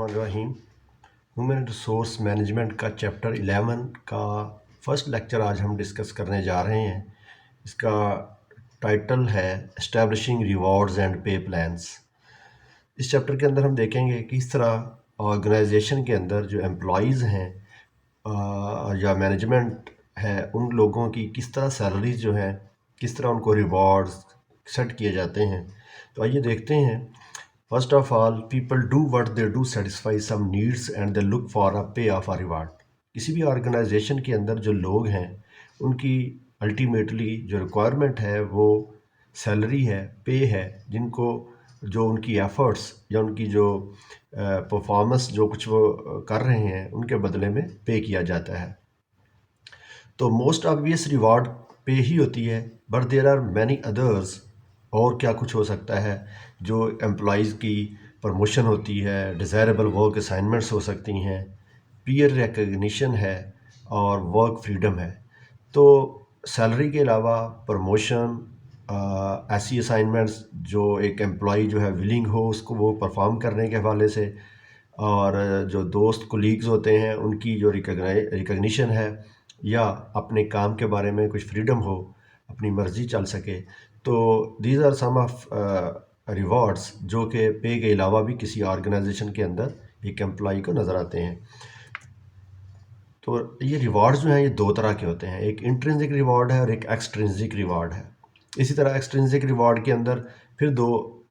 बिस्मिल्लाहिर्रहमानिर्रहीम। Human resource management का chapter 11 का फर्स्ट लेक्चर आज हम डिस्कस करने जा रहे हैं। इसका टाइटल है एस्टैब्लिशिंग रिवॉर्ड्स एंड पे प्लान्स। इस चैप्टर के अंदर हम देखेंगे कि किस तरह ऑर्गेनाइजेशन के अंदर जो एम्प्लॉयज़ हैं या मैनेजमेंट है, उन लोगों की किस तरह सैलरीज जो हैं, किस तरह उनको रिवॉर्ड्स सेट किए जाते हैं। तो आइए देखते हैं। First of all, people do what they do satisfy some needs and they look for a pay of a reward. किसी भी ऑर्गेनाइजेशन के अंदर जो लोग हैं उनकी अल्टीमेटली जो रिक्वायरमेंट है वो सैलरी है, पे है, जिनको जो उनकी एफर्ट्स या उनकी जो परफॉर्मेंस जो कुछ वो कर रहे हैं उनके बदले में पे किया जाता है। तो मोस्ट ऑब्वियस रिवॉर्ड पे ही होती है, but there are many others. और क्या कुछ हो सकता है, जो एम्प्लॉयज़ की प्रमोशन होती है, डिज़ायरेबल वर्क असाइनमेंट्स हो सकती हैं, पीयर रिकग्निशन है और वर्क फ्रीडम है। तो सैलरी के अलावा प्रमोशन, ऐसी असाइनमेंट्स जो एक एम्प्लॉय जो है विलिंग हो उसको वो परफॉर्म करने के हवाले से, और जो दोस्त कोलीग्स होते हैं उनकी जो रिकग्निशन है, या अपने काम के बारे में कुछ फ्रीडम हो, अपनी मर्ज़ी चल सके। तो these are some of rewards जो कि पे के अलावा भी किसी ऑर्गेनाइजेशन के अंदर एक एम्प्लॉय को नज़र आते हैं। तो ये रिवॉर्ड्स जो हैं ये दो तरह के होते हैं, एक इंट्रिंसिक रिवॉर्ड है और एक एक्सट्रिंसिक रिवॉर्ड है। इसी तरह एक्सट्रिंसिक रिवॉर्ड के अंदर फिर दो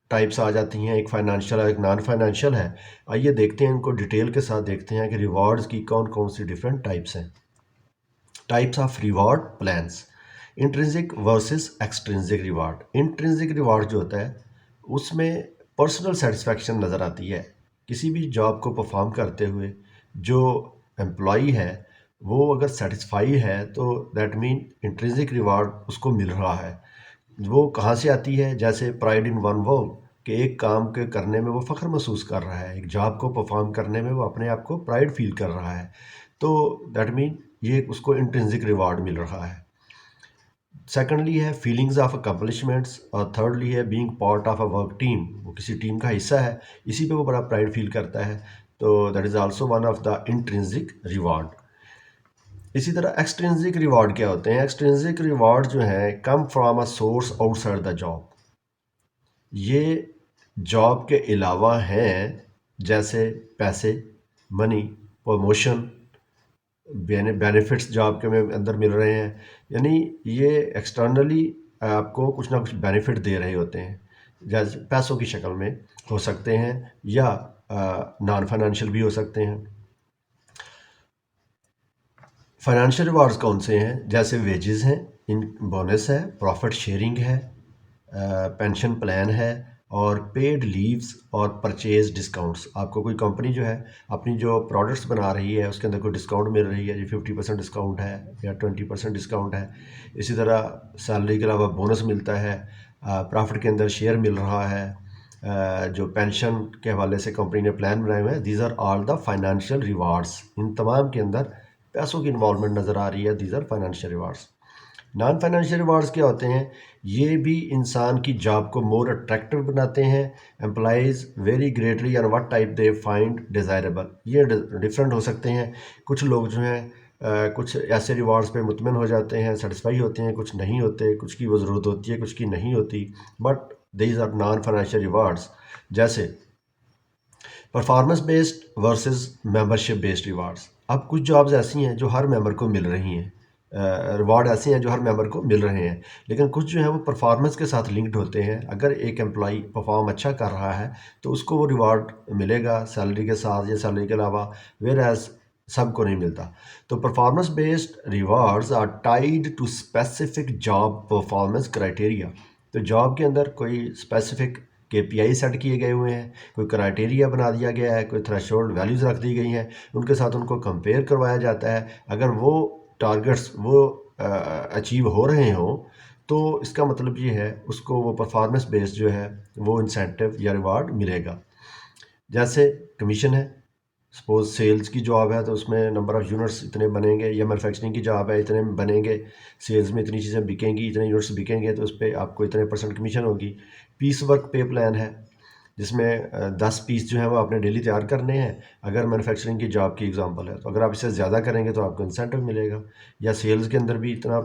टाइप्स आ जाती हैं, एक फाइनेंशियल और एक नॉन फाइनेंशियल है। आइए देखते हैं, इनको डिटेल के साथ देखते हैं कि रिवॉर्ड्स की कौन कौन सी डिफरेंट टाइप्स हैं। Types of reward plans, intrinsic versus extrinsic reward. Intrinsic reward जो होता है उसमें पर्सनल सेटिस्फैक्शन नज़र आती है। किसी भी जॉब को परफॉर्म करते हुए जो एम्प्लॉई है वो अगर सेटिस्फाई है तो दैट मीन इंट्रिंसिक रिवॉर्ड उसको मिल रहा है। वो कहाँ से आती है, जैसे प्राइड इन वन वर्क, कि एक काम के करने में वो फ़ख्र महसूस कर रहा है, एक जॉब को परफॉर्म करने में वो अपने आप को प्राइड फील कर रहा है, तो दैट मीन ये उसको इंट्रिंसिक रिवॉर्ड मिल रहा है। सेकेंडली है फीलिंग्स ऑफ अकम्पलिशमेंट्स, और थर्डली है being part of a work team, वो किसी टीम का हिस्सा है, इसी पे वो बड़ा प्राइड फील करता है। तो that is also one of the intrinsic reward. इसी तरह एक्सट्रिंसिक रिवॉर्ड क्या होते हैं? एक्सट्रिंसिक रिवॉर्ड जो है come from a source outside the job. ये जॉब के अलावा हैं, जैसे पैसे, मनी, प्रमोशन, बेनिफिट्स जॉब के में अंदर मिल रहे हैं, यानी ये एक्सटर्नली आपको कुछ ना कुछ बेनिफिट दे रहे होते हैं, जैसे पैसों की शक्ल में हो सकते हैं या नॉन फाइनेंशियल भी हो सकते हैं। फाइनेंशियल रिवार्ड्स कौन से हैं? जैसे वेजेस हैं, इन बोनस है, प्रॉफिट शेयरिंग है, पेंशन प्लान है, और पेड लीव्स और परचेज डिस्काउंट्स। आपको कोई कंपनी जो है अपनी जो प्रोडक्ट्स बना रही है उसके अंदर कोई डिस्काउंट मिल रही है, जो 50% डिस्काउंट है या 20% डिस्काउंट है। इसी तरह सैलरी के अलावा बोनस मिलता है, प्रॉफिट के अंदर शेयर मिल रहा है, जो पेंशन के हवाले से कंपनी ने प्लान बनाए हुए हैं। These are all the financial rewards. इन तमाम के अंदर पैसों की इन्वॉल्वमेंट नज़र आ रही है। These are financial rewards. Non financial rewards क्या होते हैं? ये भी इंसान की जॉब को मोर अट्रैक्टिव बनाते हैं। Employees very greatly on what type they find desirable. ये डिफरेंट हो सकते हैं। कुछ लोग जो हैं कुछ ऐसे रिवार्ड्स पे मुतमिन हो जाते हैं, सेटिस्फाई होते हैं, कुछ नहीं होते, कुछ की वो ज़रूरत होती है, कुछ की नहीं होती। But these are non financial rewards. जैसे performance based versus membership based rewards. अब कुछ जॉब्स ऐसी हैं जो हर मेंबर को मिल रही हैं, रिवार्ड ऐसे हैं जो हर मेंबर को मिल रहे हैं, लेकिन कुछ जो है वो परफॉर्मेंस के साथ लिंक्ड होते हैं। अगर एक एम्प्लॉई परफॉर्म अच्छा कर रहा है तो उसको वो रिवार्ड मिलेगा सैलरी के साथ या सैलरी के अलावा, वेयर एज सबको नहीं मिलता। तो performance based rewards are tied to specific job performance criteria. तो जॉब के अंदर कोई स्पेसिफिक KPI सेट किए गए हुए हैं, कोई क्राइटेरिया बना दिया गया है, कोई थ्रेशोल्ड वैल्यूज़ रख दी गई हैं, उनके साथ उनको कंपेयर करवाया जाता है। अगर वो टारगेट्स वो अचीव हो रहे हों तो इसका मतलब ये है उसको वो परफॉर्मेंस बेस्ड जो है वो इंसेंटिव या रिवार्ड मिलेगा। जैसे कमीशन है, सपोज सेल्स की जॉब है तो उसमें नंबर ऑफ़ यूनिट्स इतने बनेंगे, या मैन्युफैक्चरिंग की जॉब है इतने बनेंगे, सेल्स में इतनी चीज़ें बिकेंगी, इतने यूनिट्स बिकेंगे तो उस पर आपको इतने % कमीशन होगी। पीस वर्क पे प्लान है, जिसमें 10 पीस जो है वो आपने डेली तैयार करने हैं। अगर मैन्युफैक्चरिंग की जॉब की एग्जांपल है, तो अगर आप इससे ज़्यादा करेंगे तो आपको इंसेंटिव मिलेगा, या सेल्स के अंदर भी इतना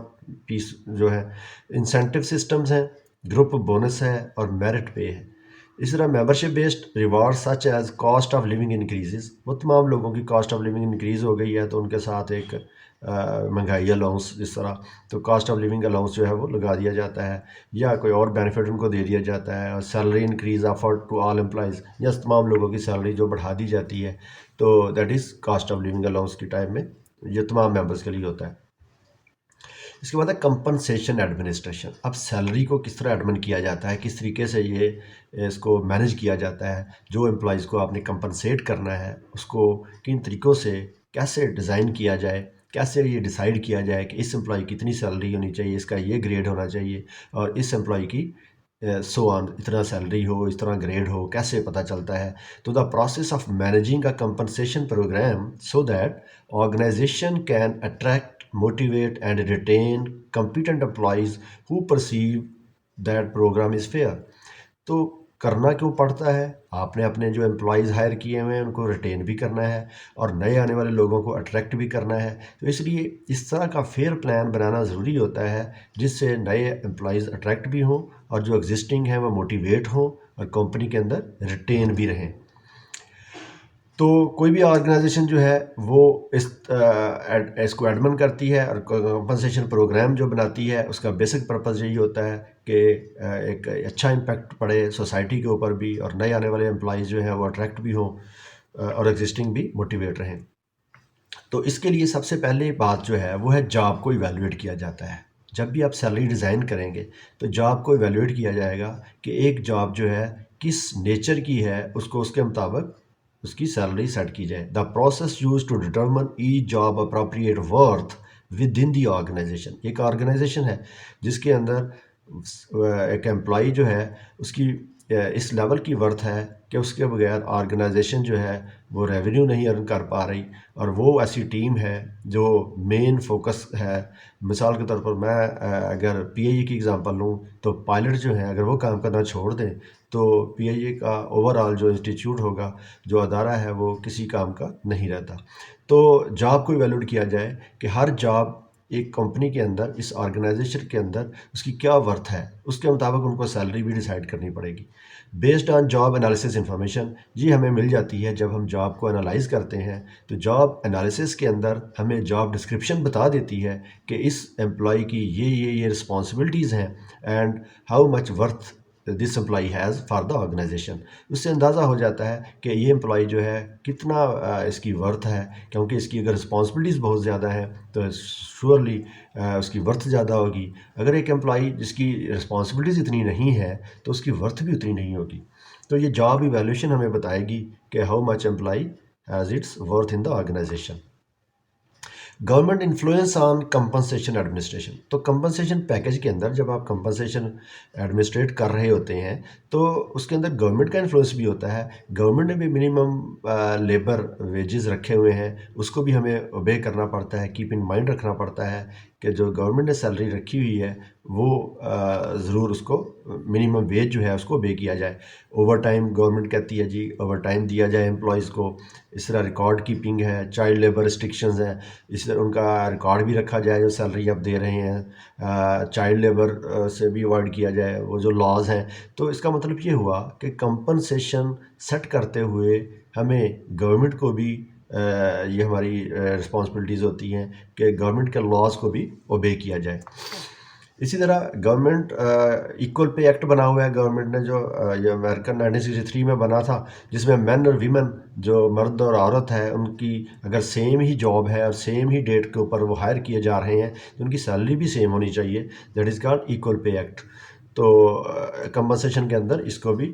पीस जो है। इंसेंटिव सिस्टम्स हैं, ग्रुप बोनस है और मेरिट पे है। इस तरह membership based reward such as cost of living increases, वो तमाम लोगों की कॉस्ट ऑफ लिविंग इंक्रीज हो गई है तो उनके साथ एक महंगाई अलाउंस जिस तरह, तो कॉस्ट ऑफ लिविंग अलाउंस जो है वो लगा दिया जाता है, या कोई और बेनिफिट उनको दे दिया जाता है। और salary increase offered to all employees, या तमाम लोगों की सैलरी जो बढ़ा दी जाती है, तो that is cost of living allowance की टाइम में ये तमाम मेंबर्स के लिए होता है। इसके बाद है कंपनसेशन एडमिनिस्ट्रेशन। अब सैलरी को किस तरह एडमिन किया जाता है, किस तरीके से ये इसको मैनेज किया जाता है, जो एम्प्लॉयज़ को आपने कंपनसेट करना है उसको किन तरीक़ों से कैसे डिज़ाइन किया जाए, कैसे ये डिसाइड किया जाए कि इस एम्प्लॉय की इतनी सैलरी होनी चाहिए, इसका ये ग्रेड होना चाहिए, और इस एम्प्लॉय की सो ऑन इतना सैलरी हो, इस तरह ग्रेड हो, कैसे पता चलता है। तो the process of managing a compensation program so that organization can attract, motivate and retain competent employees who perceive that program is fair। तो करना क्यों पड़ता है, आपने अपने जो एम्प्लॉयज़ हायर किए हुए हैं उनको रिटेन भी करना है और नए आने वाले लोगों को अट्रैक्ट भी करना है। तो इसलिए इस तरह का फेयर प्लान बनाना ज़रूरी होता है जिससे नए एम्प्लॉयज़ अट्रैक्ट भी हों और जो एग्जिस्टिंग हैं वो मोटिवेट हों और कंपनी के अंदर रिटेन भी रहें। तो कोई भी ऑर्गेनाइजेशन जो है वो इसको एडमिन करती है और कंपनसेशन प्रोग्राम जो बनाती है, उसका बेसिक पर्पस यही होता है कि एक अच्छा इम्पैक्ट पड़े सोसाइटी के ऊपर भी, और नए आने वाले एम्प्लॉयज़ जो हैं वो अट्रैक्ट भी हों और एग्जिस्टिंग भी मोटिवेट रहें। तो इसके लिए सबसे पहले बात जो है वो है जॉब को इवेलुएट किया जाता है। जब भी आप सैलरी डिज़ाइन करेंगे तो जॉब को इवेलुएट किया जाएगा कि एक जॉब जो है किस नेचर की है, उसको उसके मुताबिक उसकी सैलरी सेट की जाए। The process use to determine each job appropriate worth within the organization. एक ऑर्गेनाइजेशन है जिसके अंदर एक एम्प्लॉई जो है उसकी इस लेवल की वर्थ है कि उसके बगैर ऑर्गेनाइजेशन जो है वो रेवेन्यू नहीं अर्न कर पा रही, और वो ऐसी टीम है जो मेन फोकस है। मिसाल के तौर पर मैं अगर पीआईए की एग्जांपल लूँ तो पायलट जो है अगर वो काम करना छोड़ दें तो पीआईए का ओवरऑल जो इंस्टीट्यूट होगा, जो अदारा है, वो किसी काम का नहीं रहता। तो जॉब को इवैल्यूएट किया जाए कि हर जॉब एक कंपनी के अंदर, इस ऑर्गेनाइजेशन के अंदर उसकी क्या वर्थ है, उसके मुताबिक उनको सैलरी भी डिसाइड करनी पड़ेगी based on job analysis information. ये हमें मिल जाती है जब हम जॉब को एनालाइज करते हैं। तो जॉब एनालिसिस के अंदर हमें जॉब डिस्क्रिप्शन बता देती है कि इस एम्प्लॉय की ये रिस्पॉन्सिबिलिटीज़ हैं and how much worth this employee has for the organization. उससे अंदाज़ा हो जाता है कि ये एम्प्लॉई जो है कितना इसकी वर्थ है, क्योंकि इसकी अगर रिस्पॉन्सिबिलिटीज़ बहुत ज़्यादा हैं तो श्योरली उसकी वर्थ ज़्यादा होगी। अगर एक एम्प्लॉई जिसकी रिस्पॉन्सिबिलिटीज़ इतनी नहीं है तो उसकी वर्थ भी उतनी नहीं होगी। तो ये जॉब इवैल्यूएशन हमें बताएगी कि how much employee has its worth in the organization. Government influence on compensation administration. तो कंपनसेशन पैकेज के अंदर जब आप कंपनसेशन एडमिनिस्ट्रेट कर रहे होते हैं तो उसके अंदर गवर्नमेंट का इन्फ्लुएंस भी होता है। गवर्नमेंट ने भी मिनिमम लेबर वेजेस रखे हुए हैं, उसको भी हमें ओबे करना पड़ता है, कीप इन माइंड रखना पड़ता है कि जो गवर्नमेंट ने सैलरी रखी हुई है वो ज़रूर उसको मिनिमम वेज जो है उसको ओबे किया जाए। ओवर टाइम गवर्नमेंट कहती है जी ओवर टाइम दिया जाए एम्प्लॉयज़ को। इस तरह रिकॉर्ड कीपिंग है, चाइल्ड लेबर रिस्ट्रिक्शंस हैं, इस तरह उनका रिकॉर्ड भी रखा जाए जो सैलरी आप दे रहे हैं। चाइल्ड लेबर से भी अवॉइड किया जाए वो जो लॉज हैं। तो इसका मतलब ये हुआ कि कंपनसेशन सेट करते हुए हमें गवर्नमेंट को भी ये हमारी रिस्पॉन्सिबिलिटीज़ होती हैं कि गवर्नमेंट के लॉज को भी ओबे किया जाए। इसी तरह गवर्नमेंट इक्वल पे एक्ट बना हुआ है गवर्नमेंट ने, जो ये अमेरिकन 1963 में बना था, जिसमें मेन और वीमेन जो मर्द और औरत है उनकी अगर सेम ही जॉब है और सेम ही डेट के ऊपर वो हायर किए जा रहे हैं तो उनकी सैलरी भी सेम होनी चाहिए। That is called equal pay act. तो कंपनसेशन के अंदर इसको भी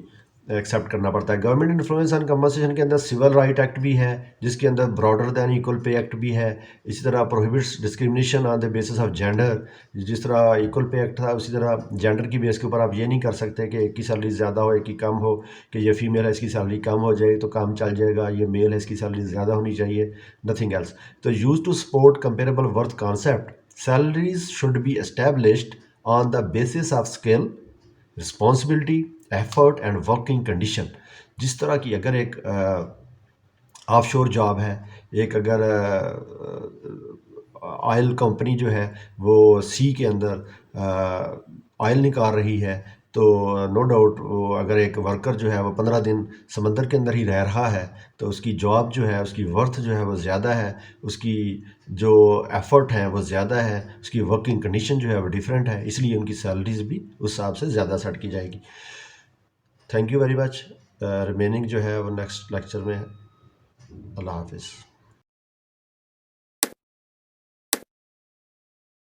एक्सेप्ट करना पड़ता है। गवर्नमेंट इन्फ्लुएंस ऑन कंपनसेशन के अंदर सिविल राइट एक्ट भी है जिसके अंदर broader than equal pay act भी है। इसी तरह prohibits discrimination on the basis of gender. जिस तरह इक्वल पे एक्ट था उसी तरह जेंडर की बेस के ऊपर आप ये नहीं कर सकते कि एक की सैलरी ज़्यादा हो एक की कम हो, कि ये फीमेल है इसकी सैलरी कम हो जाए तो काम चल जाएगा, ये मेल है इसकी सैलरी ज़्यादा होनी चाहिए, नथिंग एल्स। तो use to support comparable worth concept, salaries should be established on the basis of skill, responsibility effort and working condition. जिस तरह की अगर एक ऑफशोर जॉब है, एक अगर ऑयल कंपनी जो है वो सी के अंदर ऑयल निकाल रही है, तो नो डाउट वो अगर एक वर्कर जो है वो 15 दिन समंदर के अंदर ही रह रहा है, तो उसकी जॉब जो है, उसकी वर्थ जो है वो ज़्यादा है, उसकी जो एफर्ट है वो ज़्यादा है, उसकी वर्किंग कंडीशन जो है वो डिफरेंट है, इसलिए उनकी सैलरीज भी उस हिसाब से ज़्यादा सेट की जाएगी। Thank you very much. Remaining जो है वो नेक्स्ट लेक्चर में है। अल्लाह हाफिज़।